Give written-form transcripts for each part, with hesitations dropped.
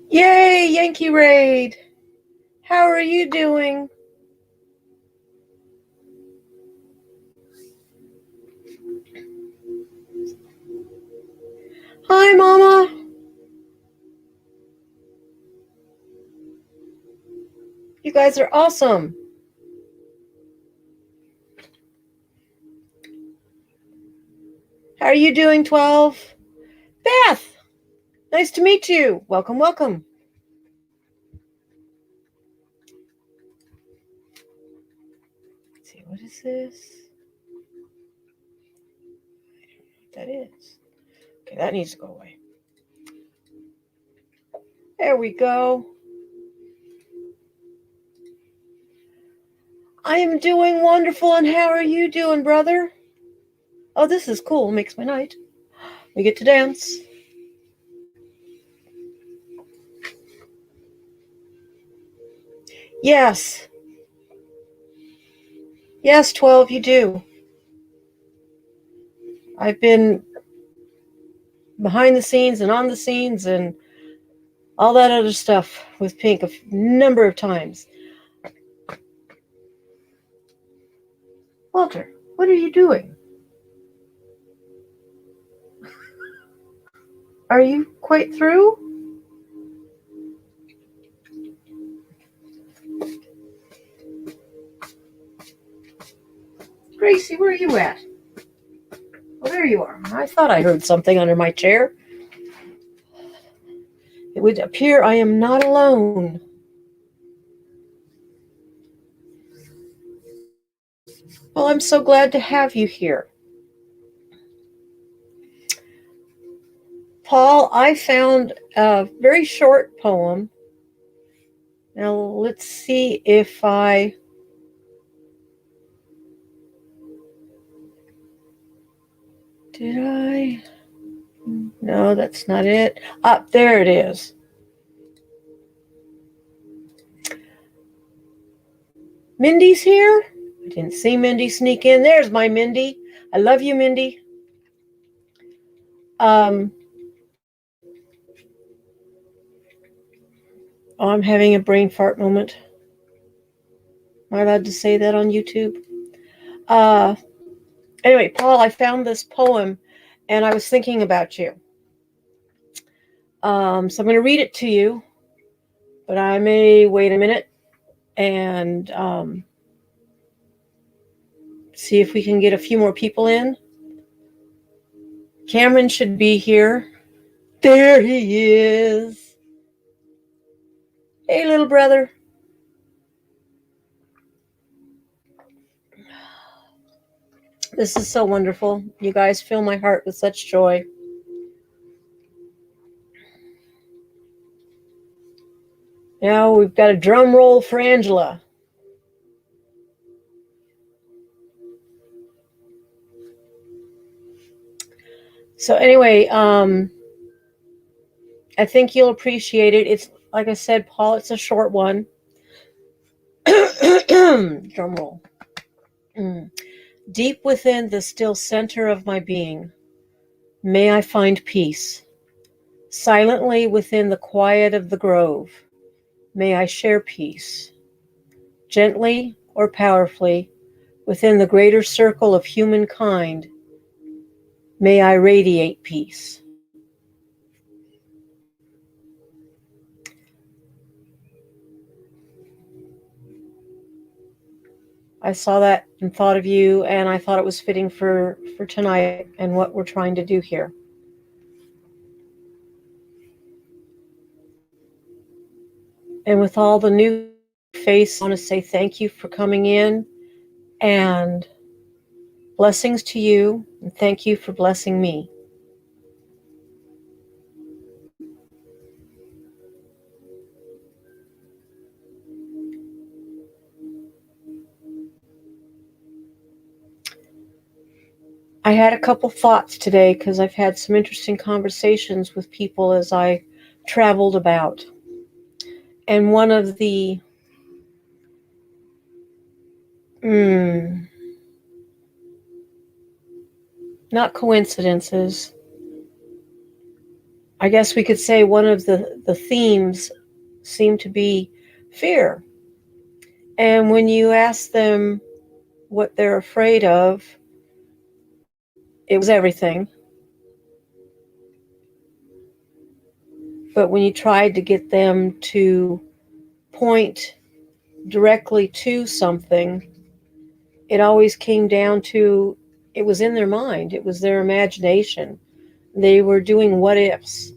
Yay, Yankee Raid! How are you doing? Hi, Mama. You guys are awesome. How are you doing, 12? Beth, nice to meet you. Welcome, welcome. Let's see, what is this? I don't know what that is. Okay, that needs to go away. There we go. I am doing wonderful, and how are you doing, brother? Oh, this is cool. Makes my night. We get to dance. Yes. Yes, 12, you do. I've been behind the scenes and on the scenes and all that other stuff with Pink a number of times. Walter, what are you doing? Are you quite through? Gracie, where are you at? Oh, there you are. I thought I heard something under my chair. It would appear I am not alone. Well, I'm so glad to have you here. Paul, I found a very short poem. Now, let's see if I... Did I? No, that's not it. Up there it is. Mindy's here? I didn't see Mindy sneak in. There's my Mindy. I love you, Mindy. Oh, I'm having a brain fart moment. Am I allowed to say that on YouTube? Anyway, Paul, I found this poem, and I was thinking about you. So I'm going to read it to you, but I may wait a minute and see if we can get a few more people in. Cameron should be here. There he is. Hey, little brother. This is so wonderful. You guys fill my heart with such joy. Now we've got a drum roll for Angela. So anyway, I think you'll appreciate it. It's, like I said, Paul, it's a short one. Drum roll. Deep within the still center of my being, may I find peace. Silently within the quiet of the grove, may I share peace. Gently or powerfully, within the greater circle of humankind, may I radiate peace. I saw that and thought of you, and I thought it was fitting for tonight and what we're trying to do here. And with all the new faces, I want to say thank you for coming in, and blessings to you, and thank you for blessing me. I had a couple thoughts today because I've had some interesting conversations with people as I traveled about. And one of the not coincidences, I guess we could say one of the themes seemed to be fear. And when you ask them what they're afraid of, it was everything. But when you tried to get them to point directly to something, it always came down to it was in their mind, it was their imagination. They were doing what ifs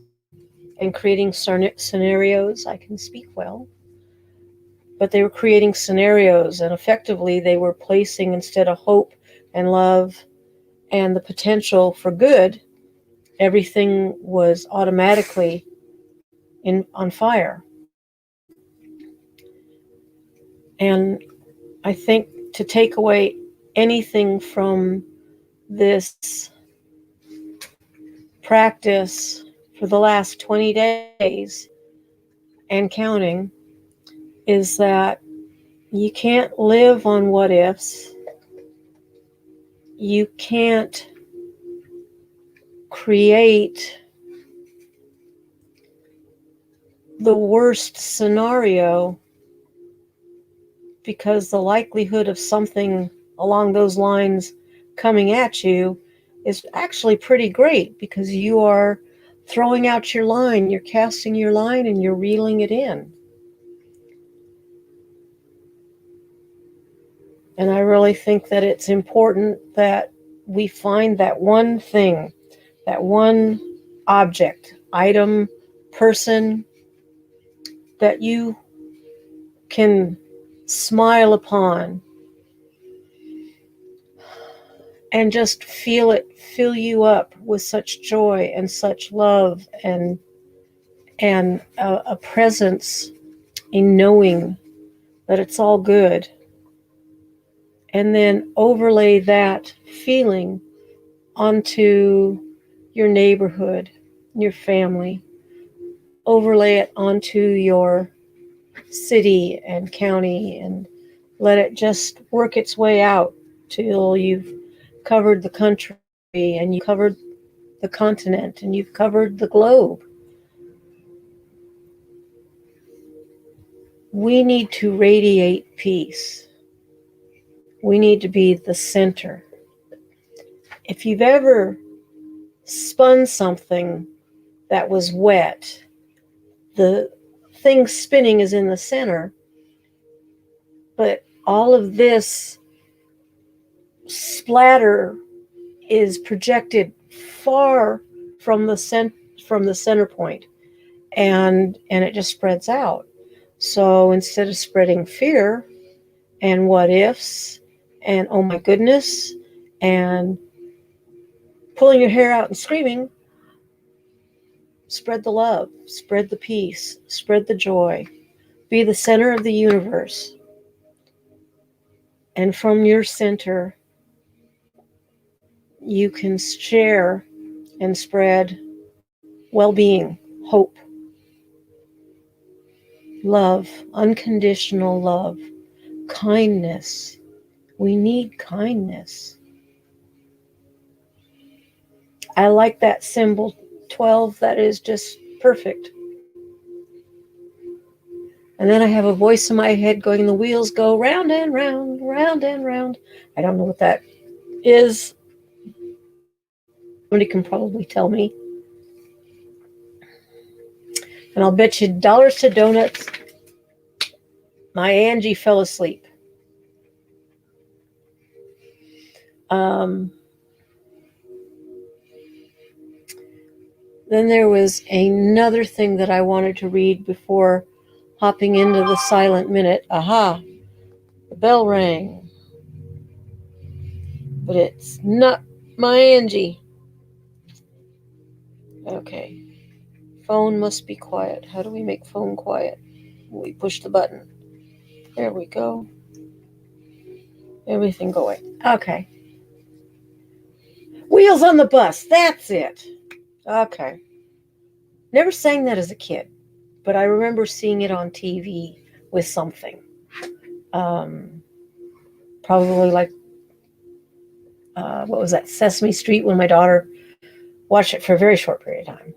and creating scenarios. I can speak well, but they were creating scenarios, and effectively they were placing, instead of hope and love and the potential for good, everything was automatically on fire. And I think to take away anything from this practice for the last 20 days and counting is that you can't live on what ifs. You can't create the worst scenario, because the likelihood of something along those lines coming at you is actually pretty great, because you are throwing out your line, you're casting your line, and you're reeling it in. And I really think that it's important that we find that one thing, that one object, item, person that you can smile upon and just feel it fill you up with such joy and such love and a presence in knowing that it's all good. And then overlay that feeling onto your neighborhood, your family, overlay it onto your city and county, and let it just work its way out till you've covered the country and you covered the continent and you've covered the globe. We need to radiate peace. We need to be the center. If you've ever spun something that was wet, the thing spinning is in the center, but all of this splatter is projected far from the center point, and it just spreads out. So instead of spreading fear and what ifs and oh my goodness and pulling your hair out and screaming, spread the love, spread the peace, spread the joy, be the center of the universe. And from your center, you can share and spread well-being, hope, love, unconditional love, kindness. We need kindness. I like that symbol 12. That is just perfect. And then I have a voice in my head going, the wheels go round and round, round and round. I don't know what that is. Somebody can probably tell me. And I'll bet you dollars to donuts, my Angie fell asleep. Then there was another thing that I wanted to read before hopping into the silent minute. Aha, the bell rang. But it's not my Angie. Okay. Phone must be quiet. How do we make phone quiet? We push the button. There we go. Everything going. Okay. Wheels on the bus. That's it. Okay. Never sang that as a kid, but I remember seeing it on TV with something. Probably like, what was that, Sesame Street, when my daughter watched it for a very short period of time.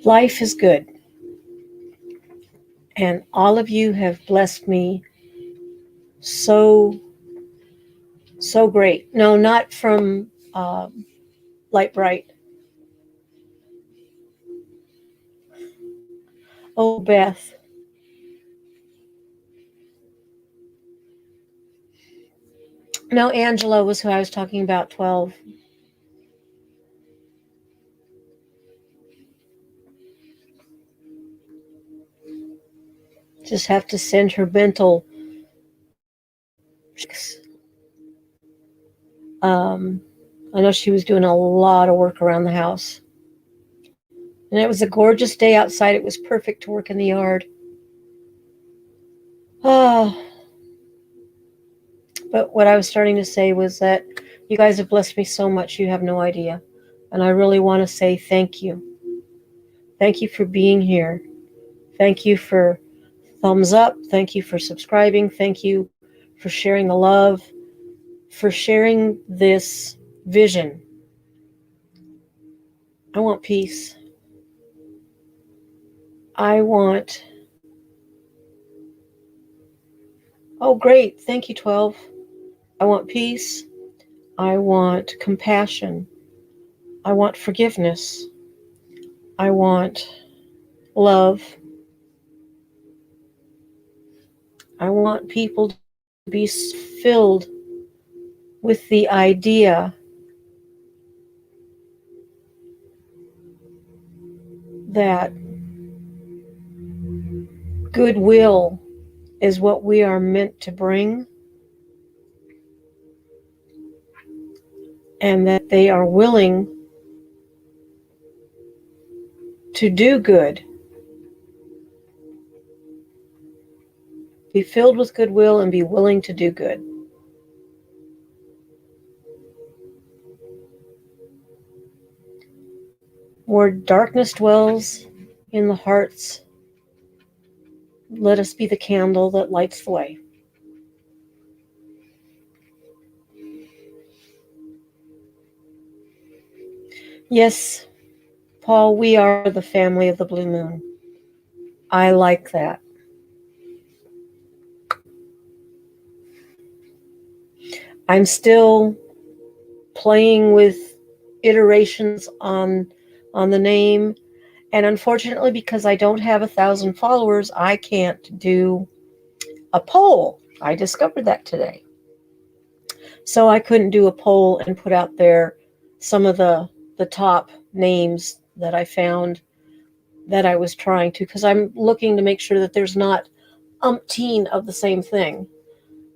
Life is good. And all of you have blessed me so, so great. No, not from Light Bright. Oh, Beth. No, Angela was who I was talking about, 12. Just have to send her mental. I know she was doing a lot of work around the house. And it was a gorgeous day outside. It was perfect to work in the yard. Oh, but what I was starting to say was that you guys have blessed me so much, you have no idea. And I really want to say thank you. Thank you for being here. Thank you for thumbs up. Thank you for subscribing. Thank you for sharing the love, for sharing this vision. I want peace. I want... Oh, great. Thank you, 12. I want peace. I want compassion. I want forgiveness. I want love. I want people to be filled with the idea that goodwill is what we are meant to bring, and that they are willing to do good. Be filled with goodwill and be willing to do good. Where darkness dwells in the hearts, let us be the candle that lights the way. Yes, Paul, we are the family of the blue moon. I like that. I'm still playing with iterations on the name, and unfortunately, because I don't have 1,000 followers, I can't do a poll. I discovered that today. So I couldn't do a poll and put out there some of the top names that I found that I was trying to, because I'm looking to make sure that there's not umpteen of the same thing.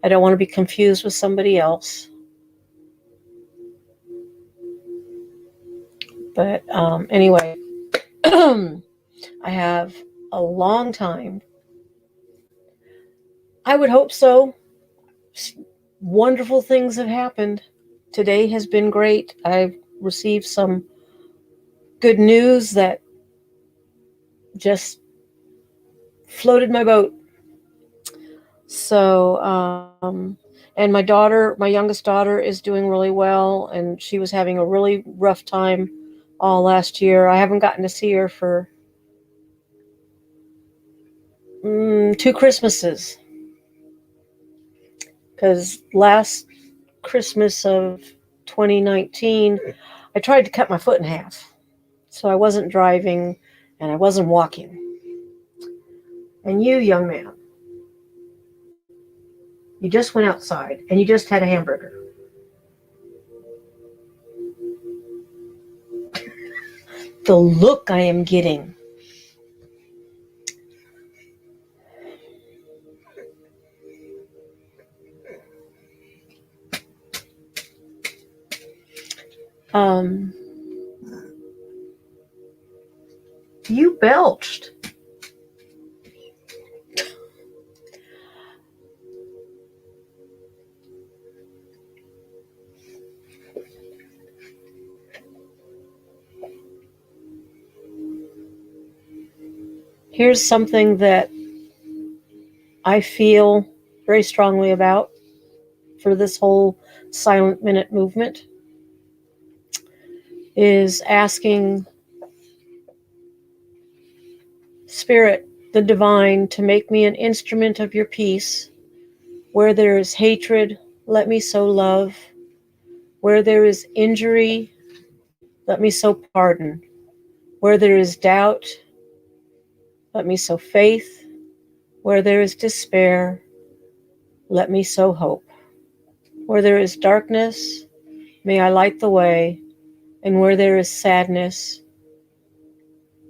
I don't want to be confused with somebody else. But anyway, I have a long time. I would hope so. Wonderful things have happened. Today has been great. I've received some good news that just floated my boat. So, and my daughter, my youngest daughter, is doing really well, and she was having a really rough time all last year. I haven't gotten to see her for 2 Christmases, because last Christmas of 2019, I tried to cut my foot in half. So I wasn't driving and I wasn't walking. And you, young man, you just went outside and you just had a hamburger. The look I am getting. You belched. Here's something that I feel very strongly about for this whole silent minute movement, is asking Spirit, the divine, to make me an instrument of your peace. Where there is hatred, let me sow love. Where there is injury, let me sow pardon. Where there is doubt, let me sow faith. Where there is despair, let me sow hope. Where there is darkness, may I light the way. And where there is sadness,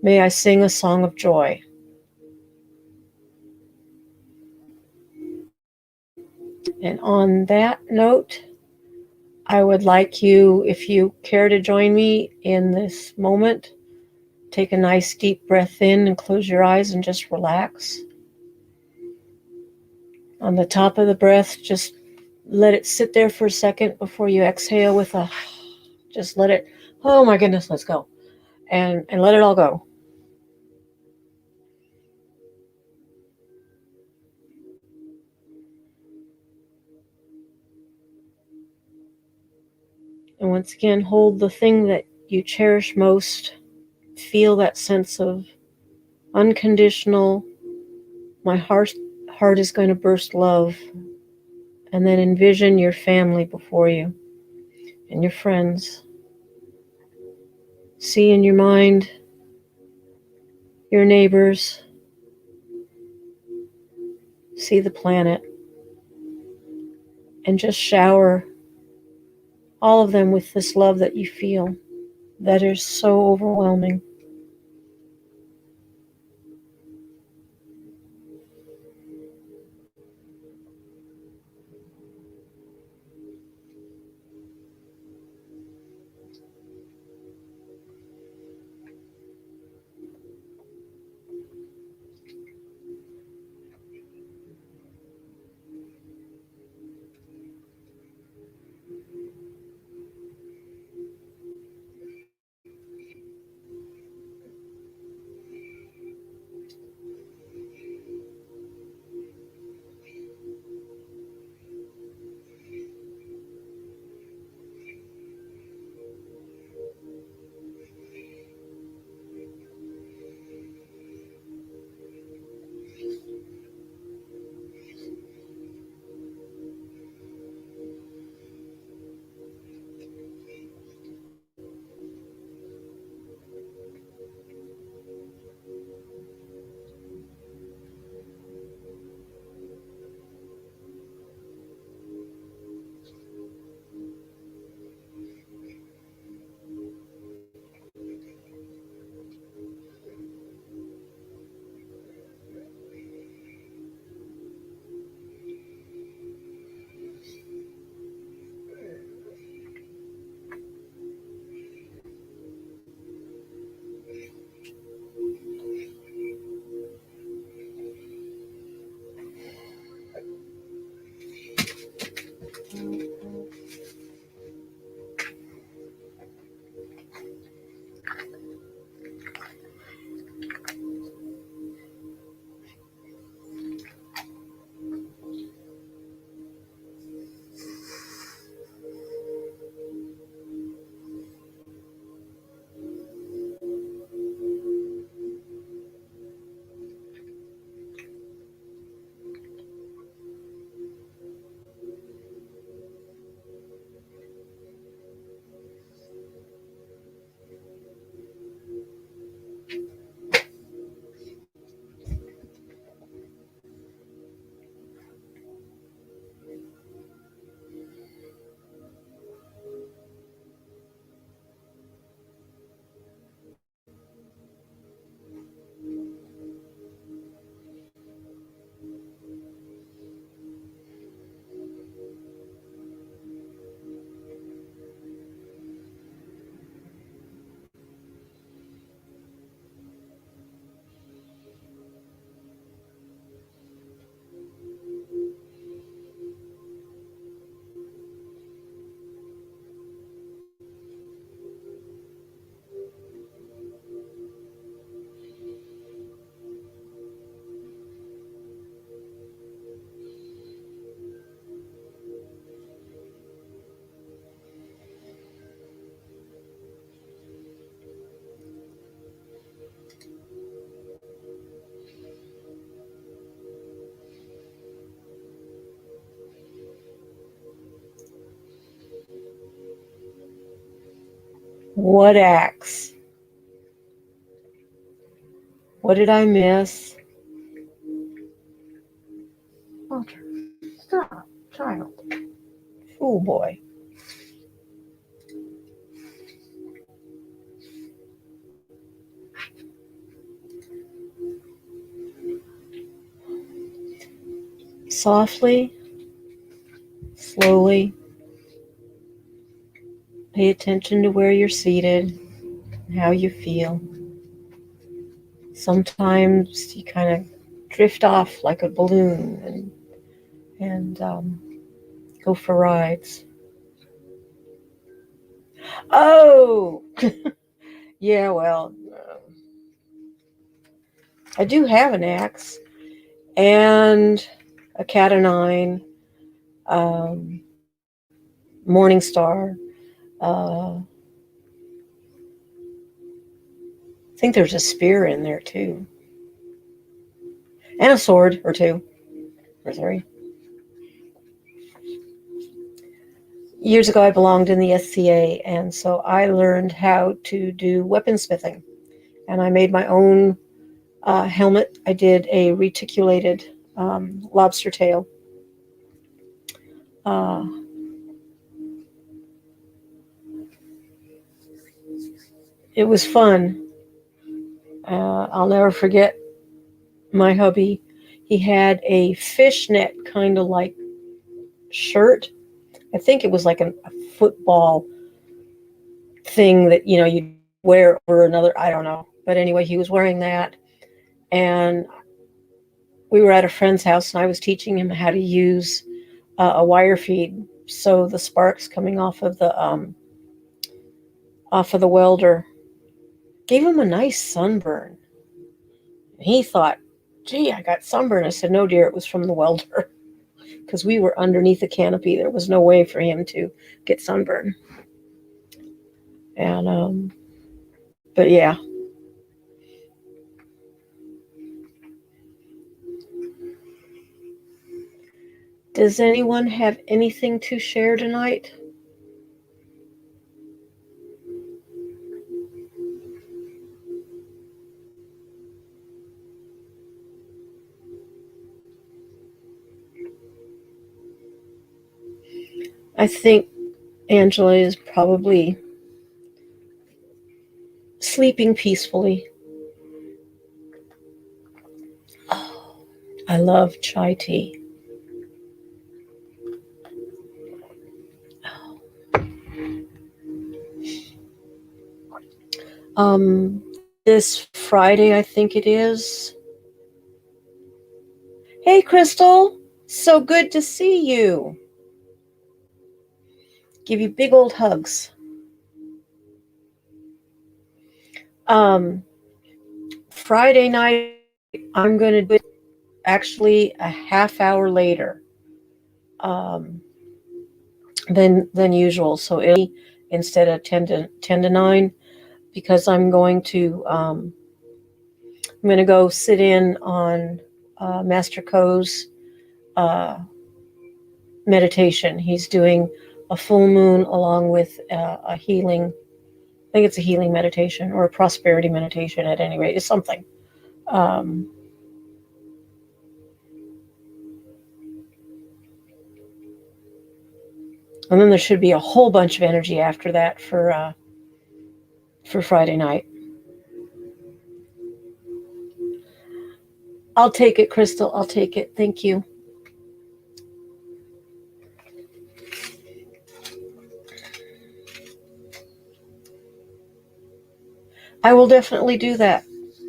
may I sing a song of joy. And on that note, I would like you, if you care to join me in this moment, take a nice deep breath in and close your eyes and just relax. On the top of the breath, just let it sit there for a second before you exhale with a, just let it, oh my goodness, let's go. And let it all go. And once again, hold the thing that you cherish most. Feel that sense of unconditional, my heart is going to burst love. And then envision your family before you and your friends. See in your mind your neighbors. See the planet. And just shower all of them with this love that you feel that is so overwhelming. What acts? What did I miss? Walter, stop, child. Oh boy. Softly, slowly, pay attention to where you're seated, how you feel. Sometimes you kind of drift off like a balloon and go for rides. Oh, yeah, well, I do have an axe and a cat o' nine, um, morning star. I think there's a spear in there too, and a sword or two or three. Years ago, I belonged in the SCA, and so I learned how to do weaponsmithing, and I made my own helmet. I did a reticulated lobster tail. Uh, it was fun. I'll never forget my hubby. He had a fishnet kind of like shirt. I think it was like a football thing that you wear over another. I don't know, but anyway, he was wearing that, and we were at a friend's house, and I was teaching him how to use a wire feed, so the sparks coming off of the welder gave him a nice sunburn. He thought, gee, I got sunburn. I said, no, dear, it was from the welder, because we were underneath the canopy. There was no way for him to get sunburn. And, but yeah. Does anyone have anything to share tonight? I think Angela is probably sleeping peacefully. Oh, I love chai tea. This Friday, I think it is. Hey, Crystal. So good to see you. Give you big old hugs. Friday night, I'm going to do it actually a half hour later than usual. So it'll be instead of 10 to 9, because I'm going to go sit in on Master Ko's meditation. He's doing a full moon along with a healing. I think it's a healing meditation or a prosperity meditation. At any rate, it's something. And then there should be a whole bunch of energy after that for Friday night. I'll take it, Crystal. I'll take it. Thank you. I will definitely do that.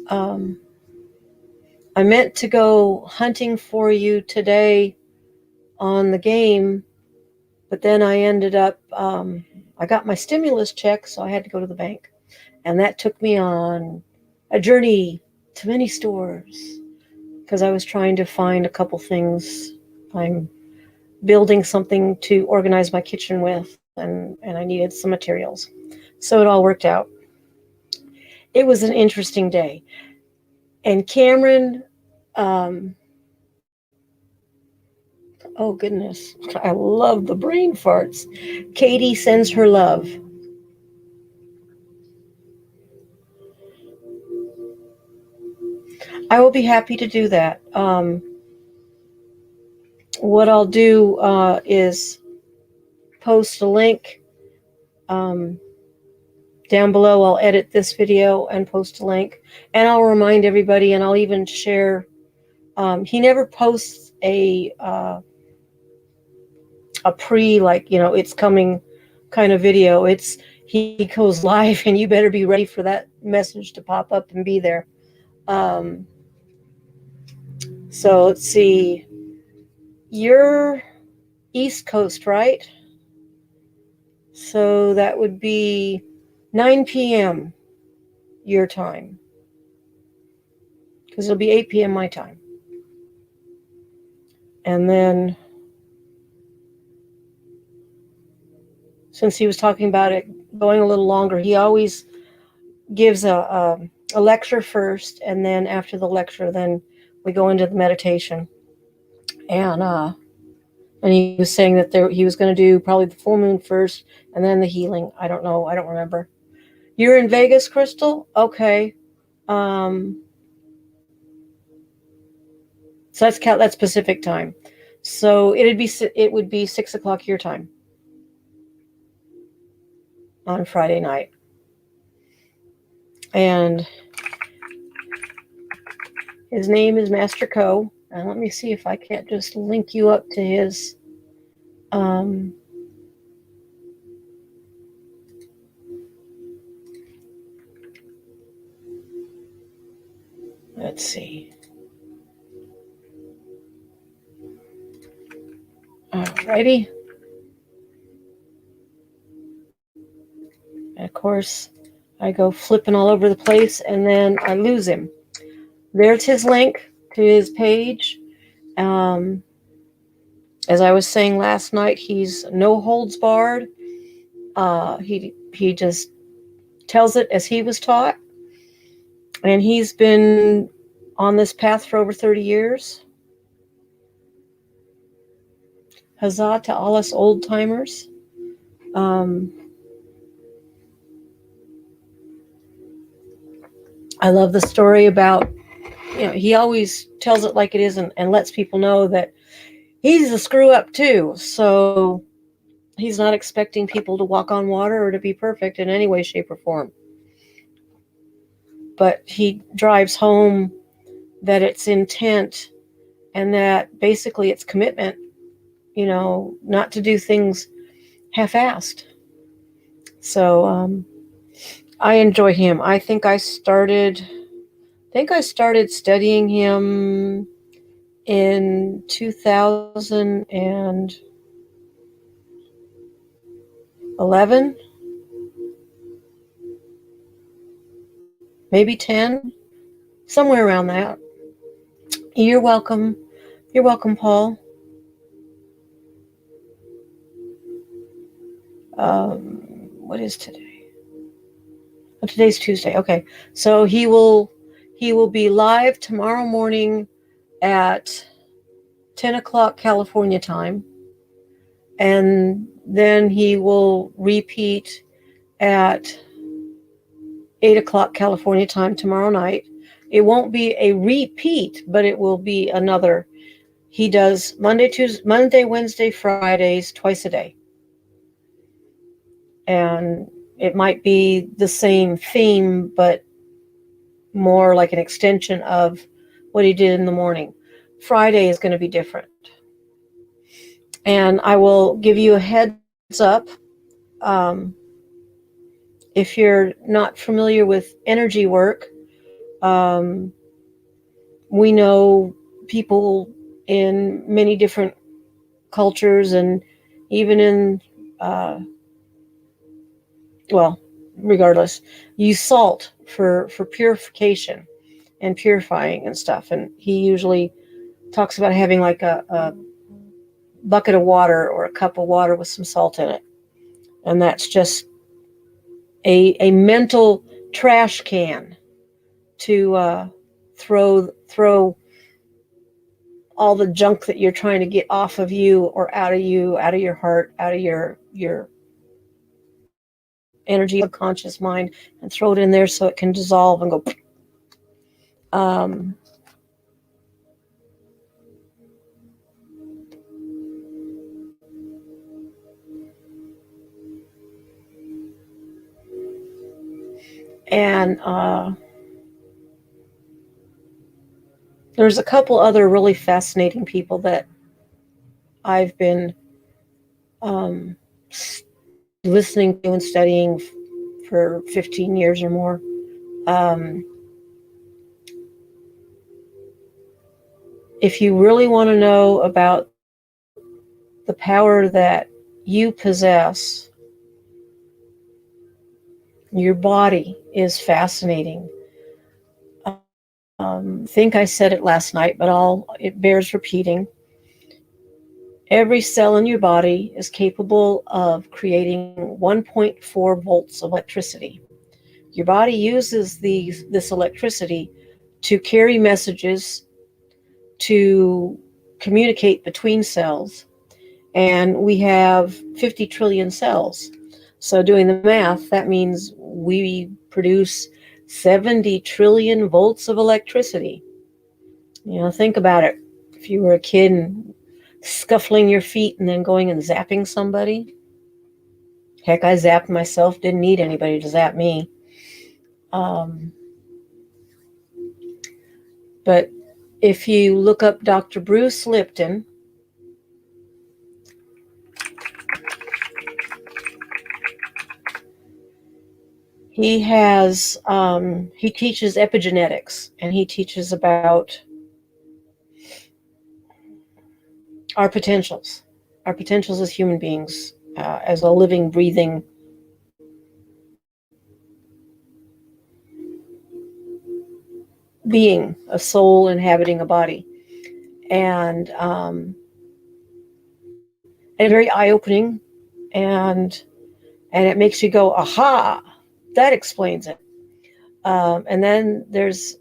I meant to go hunting for you today on the game, but then I ended up, I got my stimulus check, so I had to go to the bank. And that took me on a journey to many stores because I was trying to find a couple things. I'm building something to organize my kitchen with, and I needed some materials. So it all worked out. It was an interesting day. And Cameron, oh goodness, I love the brain farts. Katie sends her love. I will be happy to do that. What I'll do is post a link down below. I'll edit this video and post a link, and I'll remind everybody, and I'll even share. He never posts a pre, like, it's coming kind of video. He goes live, and you better be ready for that message to pop up and be there. So let's see. You're East Coast, right? So that would be 9 p.m. your time, because it'll be 8 p.m. my time. And then, since he was talking about it going a little longer, he always gives a lecture first, and then after the lecture, then we go into the meditation. And he was saying that he was going to do probably the full moon first, and then the healing. I don't know. I don't remember. You're in Vegas, Crystal? Okay. So that's Pacific time. So it would be 6 o'clock your time on Friday night. And his name is Master Co. And let me see if I can't just link you up to his let's see. Alrighty. And of course, I go flipping all over the place, and then I lose him. There's his link to his page. As I was saying last night, he's no holds barred. He just tells it as he was taught, and he's been on this path for over 30 years. Huzzah to all us old timers. I love the story about, he always tells it like it is, and lets people know that he's a screw up too. So he's not expecting people to walk on water or to be perfect in any way, shape, or form. But he drives home that it's intent, and that basically it's commitment, not to do things half-assed. So I enjoy him. I think I started studying him in 2011, maybe 10, somewhere around that. You're welcome. You're welcome, Paul. What is today? Oh, today's Tuesday. Okay. So he will be live tomorrow morning at 10 o'clock California time. And then he will repeat at 8 o'clock California time tomorrow night. It won't be a repeat, but it will be another. He does Monday, Wednesday, Fridays, twice a day. And it might be the same theme, but more like an extension of what he did in the morning. Friday is going to be different. And I will give you a heads up. If you're not familiar with energy work, we know people in many different cultures, and even in, regardless, use salt for purification and purifying and stuff. And he usually talks about having like a bucket of water or a cup of water with some salt in it. And that's just a mental trash can to throw all the junk that you're trying to get off of you or out of your heart, out of your energy, subconscious mind, and throw it in there so it can dissolve and go. And there's a couple other really fascinating people that I've been listening to and studying for 15 years or more. If you really want to know about the power that you possess, your body is fascinating. I think I said it last night, but it bears repeating. Every cell in your body is capable of creating 1.4 volts of electricity. Your body uses this electricity to carry messages, to communicate between cells, and we have 50 trillion cells. So doing the math, that means we produce 70 trillion volts of electricity. Think about it. If you were a kid and scuffling your feet and then going and zapping somebody. Heck, I zapped myself, didn't need anybody to zap me. But if you look up Dr. Bruce Lipton, he teaches epigenetics, and he teaches about our potentials as human beings, as a living, breathing being, a soul inhabiting a body. And very eye-opening, and it makes you go, aha, that explains it. And then there's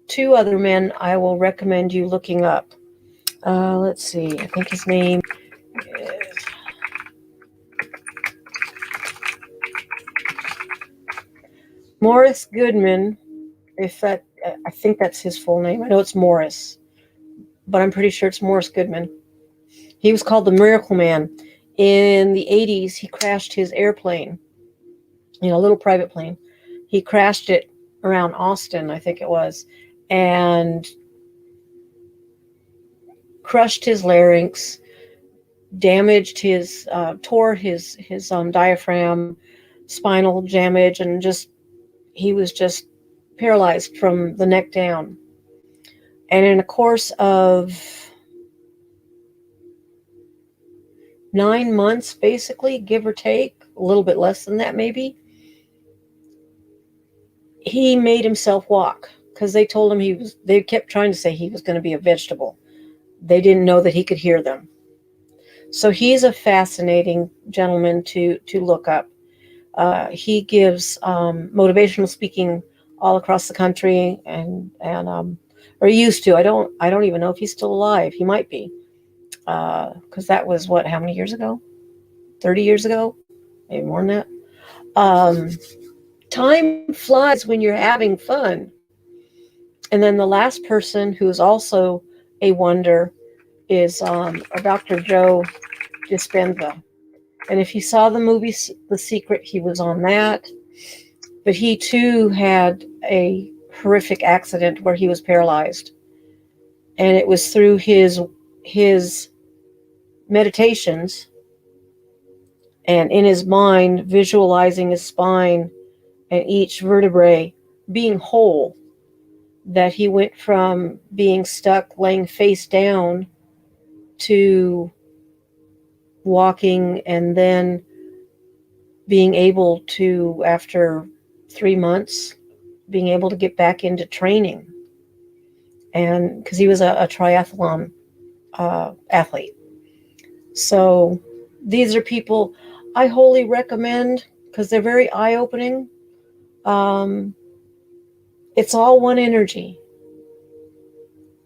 two other men I will recommend you looking up. Let's see, I think his name is Morris Goodman. I think that's his full name. I know it's Morris, but I'm pretty sure it's Morris Goodman. He was called the Miracle Man. In the 80s, he crashed his airplane, a little private plane. He crashed it around Austin, I think it was, and crushed his larynx, damaged tore his diaphragm, spinal damage, and he was just paralyzed from the neck down. And in a course of 9 months, basically, give or take, a little bit less than that maybe, he made himself walk, because they told him they kept trying to say he was going to be a vegetable. They didn't know that he could hear them. So he's a fascinating gentleman to look up. He gives motivational speaking all across the country, or he used to. I don't even know if he's still alive. He might be, because that was how many years ago? 30 years ago, maybe more than that. Time flies when you're having fun. And then the last person who is also a wonder is Dr. Joe Dispenza. And if you saw the movie The Secret, he was on that. But he too had a horrific accident where he was paralyzed. And it was through his meditations and in his mind, visualizing his spine and each vertebrae being whole, that he went from being stuck laying face down to walking, and then being able to, after 3 months, being able to get back into training. And because he was a triathlon athlete. So these are people I wholly recommend, because they're very eye-opening. It's all one energy,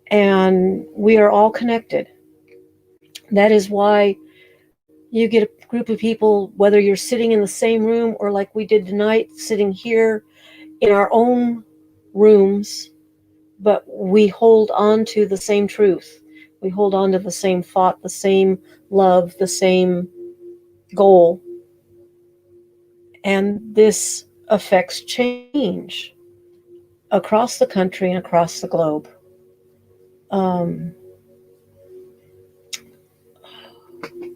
and we are all connected. That is why you get a group of people, whether you're sitting in the same room or like we did tonight, sitting here in our own rooms, but we hold on to the same truth. We hold on to the same thought, the same love, the same goal. And this affects change across the country and across the globe. Um,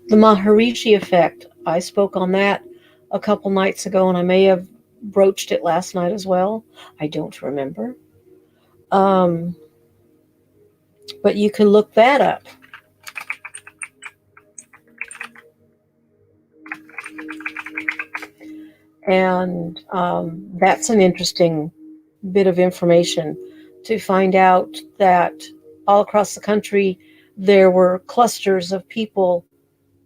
the Maharishi effect, I spoke on that a couple nights ago, and I may have broached it last night as well. I don't remember. Um, but you can look that up. And that's an interesting bit of information to find out that all across the country there were clusters of people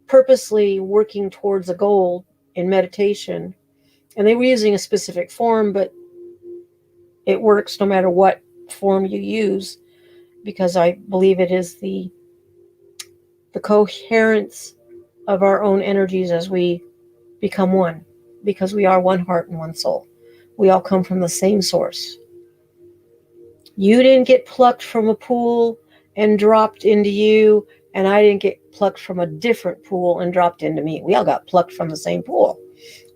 purposely working towards a goal in meditation. And they were using a specific form, but it works no matter what form you use, because I believe it is the coherence of our own energies as we become one, because we are one heart and one soul. We all come from the same source. You didn't get plucked from a pool and dropped into you, and I didn't get plucked from a different pool and dropped into me. We all got plucked from the same pool.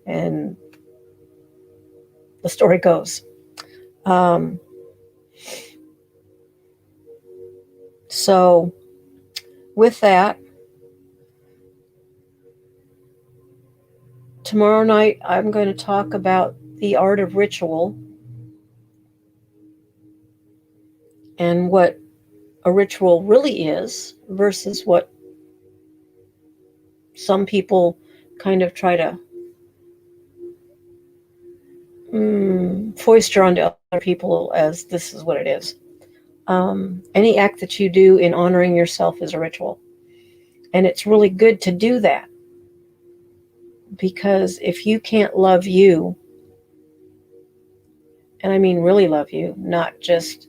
And the story goes. So with that, tomorrow night I'm going to talk about the art of ritual and what a ritual really is versus what some people kind of try to foist onto other people as this is what it is. Any act that you do in honoring yourself is a ritual. And it's really good to do that, because if you can't love you, and I mean really love you, not just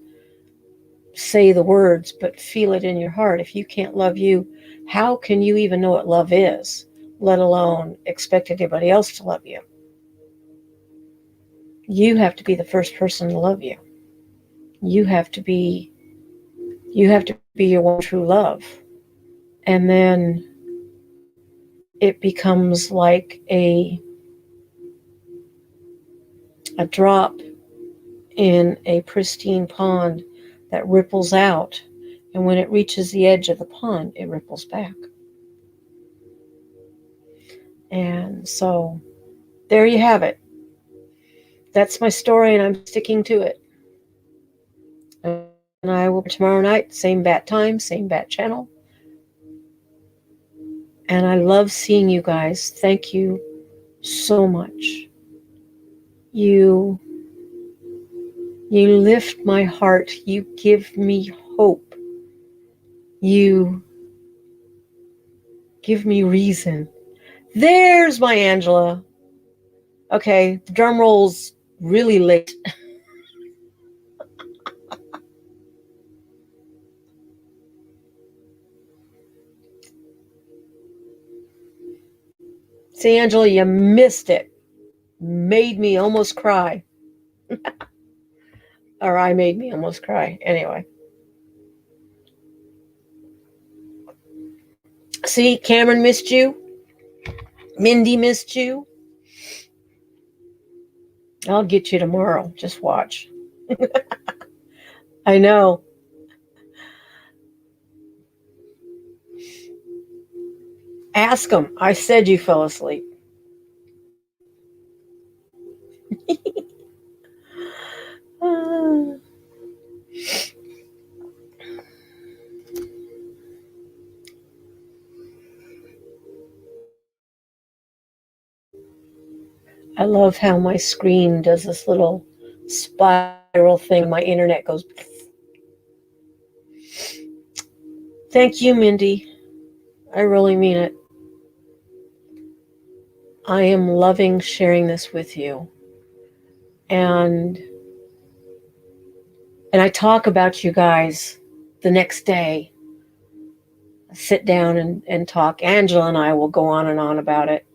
say the words, but feel it in your heart. If you can't love you, how can you even know what love is, let alone expect anybody else to love you? You have to be the first person to love you. You have to be your one true love. And then it becomes like a drop in a pristine pond that ripples out. And when it reaches the edge of the pond, it ripples back. And so there you have it. That's my story, and I'm sticking to it. And I will be tomorrow night, same bat time, same bat channel. And I love seeing you guys. Thank you so much. You lift my heart. You give me hope. You give me reason. There's my Angela. Okay, the drum roll's really late. See, Angela, you missed it. Made me almost cry. Or I made me almost cry. Anyway. See, Cameron missed you. Mindy missed you. I'll get you tomorrow. Just watch. I know. Ask them. I said you fell asleep. I love how my screen does this little spiral thing. My internet goes. Thank you, Mindy. I really mean it. I am loving sharing this with you. And I talk about you guys the next day. Sit down and talk. Angela and I will go on and on about it.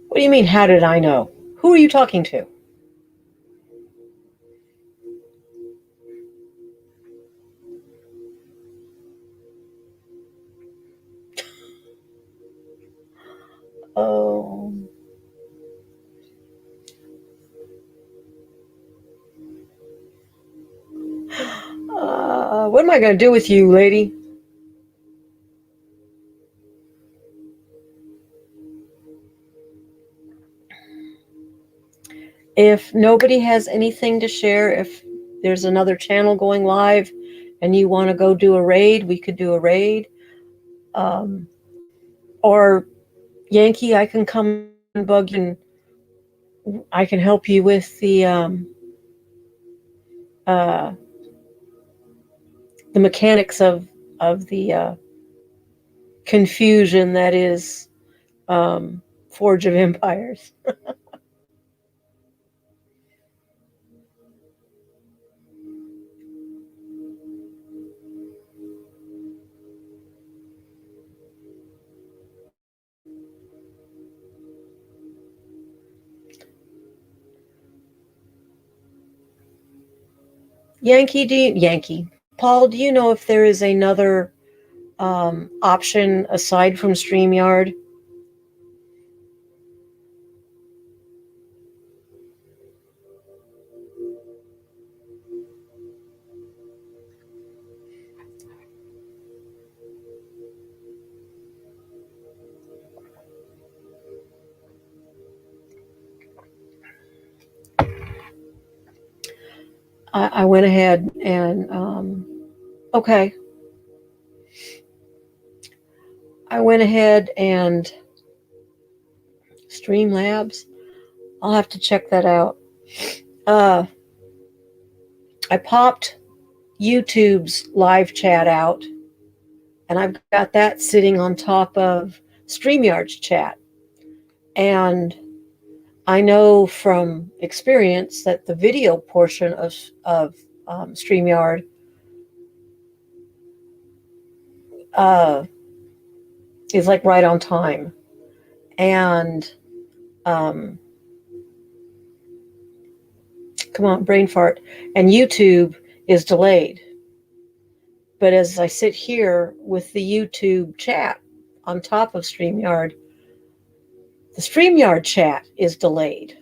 What do you mean, how did I know? Who are you talking to? am I going to do with you, lady? If nobody has anything to share, if there's another channel going live and you want to go do a raid, we could do a raid. Or Yankee, I can come and bug you and I can help you with uh, the mechanics of the confusion that is Forge of Empires. Yankee, Paul, do you know if there is another option aside from StreamYard? I went ahead and okay. I went ahead and Streamlabs. I'll have to check that out. Uh, I popped YouTube's live chat out, and I've got that sitting on top of StreamYard's chat. And I know from experience that the video portion of StreamYard uh, is like right on time. And um, come on, brain fart. And YouTube is delayed. But as I sit here with the YouTube chat on top of StreamYard, the StreamYard chat is delayed.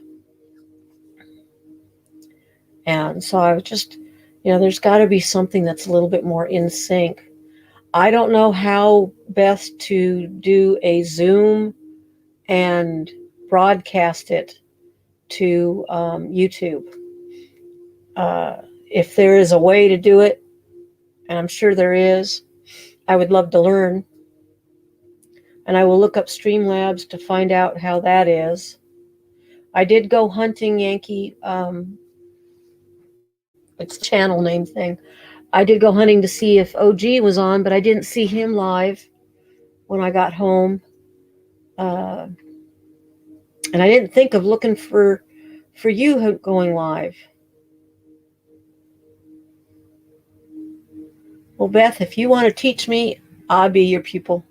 And so I was just, there's got to be something that's a little bit more in sync. I don't know how best to do a Zoom and broadcast it to YouTube. If there is a way to do it, and I'm sure there is, I would love to learn. And I will look up Streamlabs to find out how that is. I did go hunting, Yankee. It's the channel name thing. I did go hunting to see if OG was on, but I didn't see him live when I got home. And I didn't think of looking for you going live. Well, Beth, if you want to teach me, I'll be your pupil.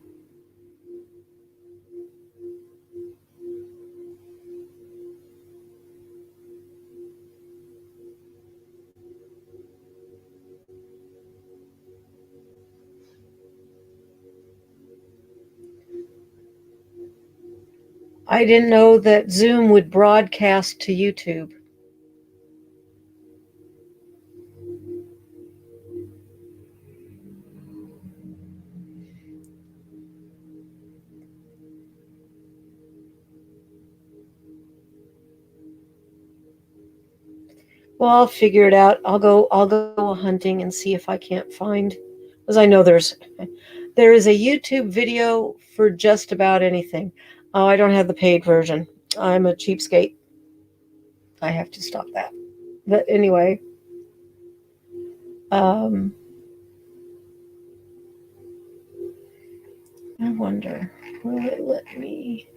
I didn't know that Zoom would broadcast to YouTube. Well, I'll figure it out. I'll go hunting and see if I can't find, because I know there is a YouTube video for just about anything. Oh, I don't have the paid version. I'm a cheapskate. I have to stop that. But anyway, I wonder, will it let me?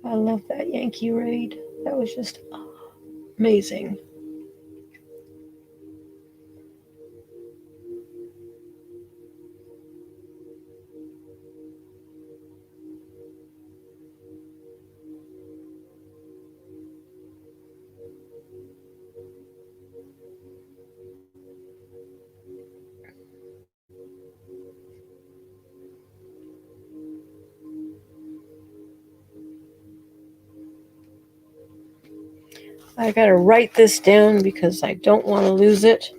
I love that Yankee raid. That was just amazing. I got to write this down because I don't want to lose it.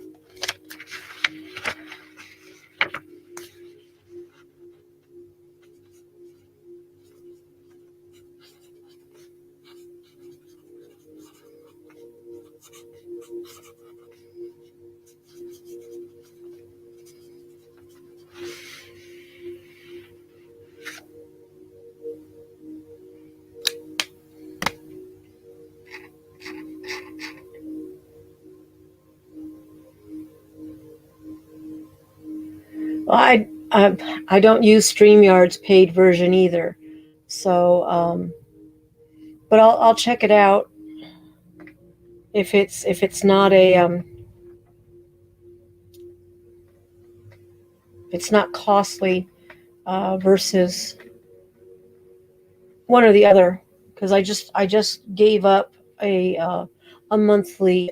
I don't use StreamYard's paid version either, so but I'll check it out if it's not it's not costly versus one or the other, because I just gave up a monthly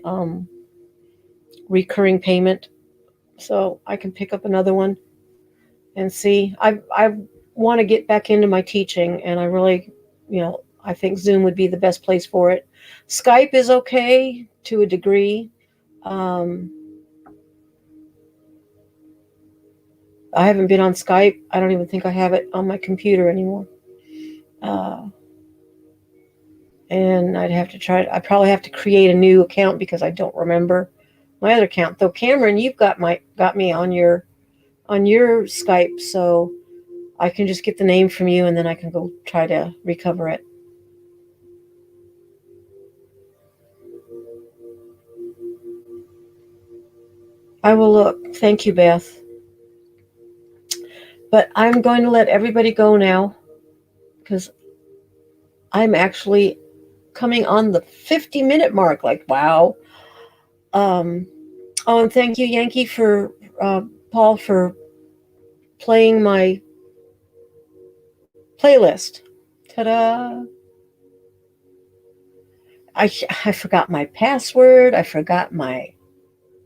recurring payment, so I can pick up another one and see. I want to get back into my teaching, and I really, I think Zoom would be the best place for it. Skype is okay to a degree. Um, I haven't been on Skype. I don't even think I have it on my computer anymore. Uh, and I probably have to create a new account because I don't remember my other account. Though Cameron, you've got me on your Skype, so I can just get the name from you and then I can go try to recover it. I will look. Thank you, Beth. But I'm going to let everybody go now because I'm actually coming on the 50-minute mark. Like, wow. Oh, and thank you, Yankee, for Paul, for playing my playlist. Ta-da! I forgot my password. I forgot my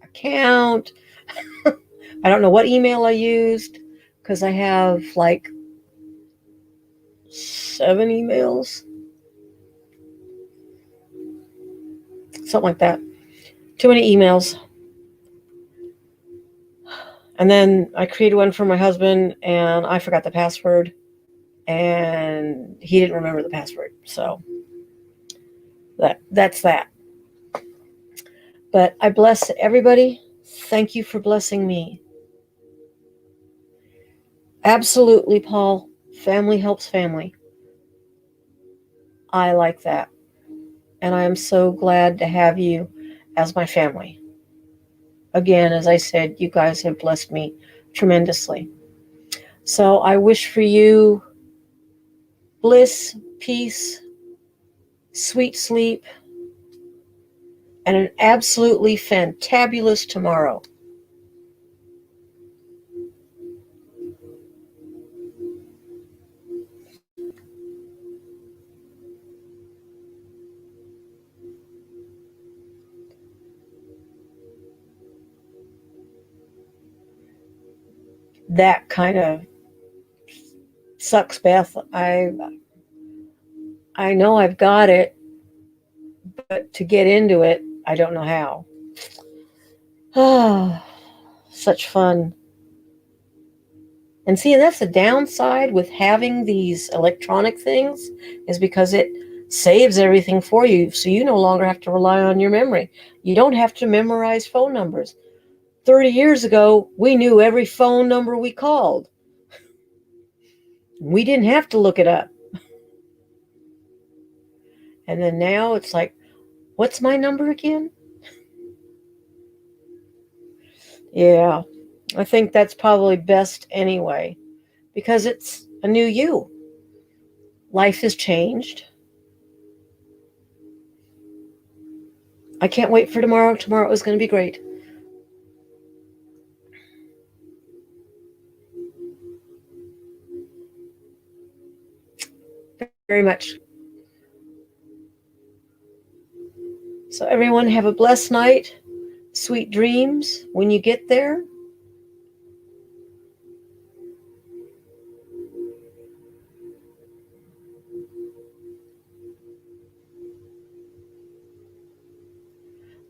account. I don't know what email I used because I have like 7 emails, something like that. Too many emails. And then I created one for my husband, and I forgot the password, and he didn't remember the password. So that's that. But I bless everybody. Thank you for blessing me. Absolutely, Paul. Family helps family. I like that. And I am so glad to have you as my family. Again, as I said, you guys have blessed me tremendously. So I wish for you bliss, peace, sweet sleep, and an absolutely fantabulous tomorrow. That kind of sucks, Beth. I know I've got it, but to get into it, I don't know how. Ah, such fun. And see, and that's the downside with having these electronic things, is because it saves everything for you. So you no longer have to rely on your memory. You don't have to memorize phone numbers. 30 years ago, we knew every phone number we called. We didn't have to look it up. And then now it's like, what's my number again? Yeah, I think that's probably best anyway, because it's a new you. Life has changed. I can't wait for tomorrow. Tomorrow is going to be great. Very much. So everyone have a blessed night. Sweet dreams when you get there.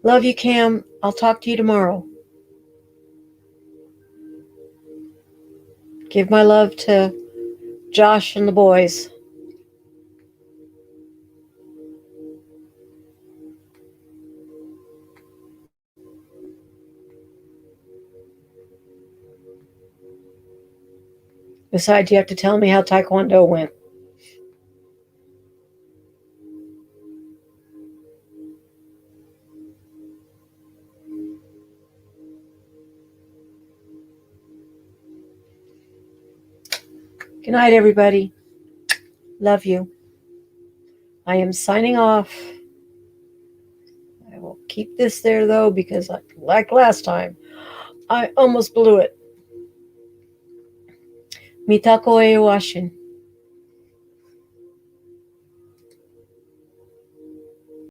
Love you, Cam. I'll talk to you tomorrow. Give my love to Josh and the boys. Besides, you have to tell me how Taekwondo went. Good night, everybody. Love you. I am signing off. I will keep this there, though, because like last time, I almost blew it. Mitako e washin.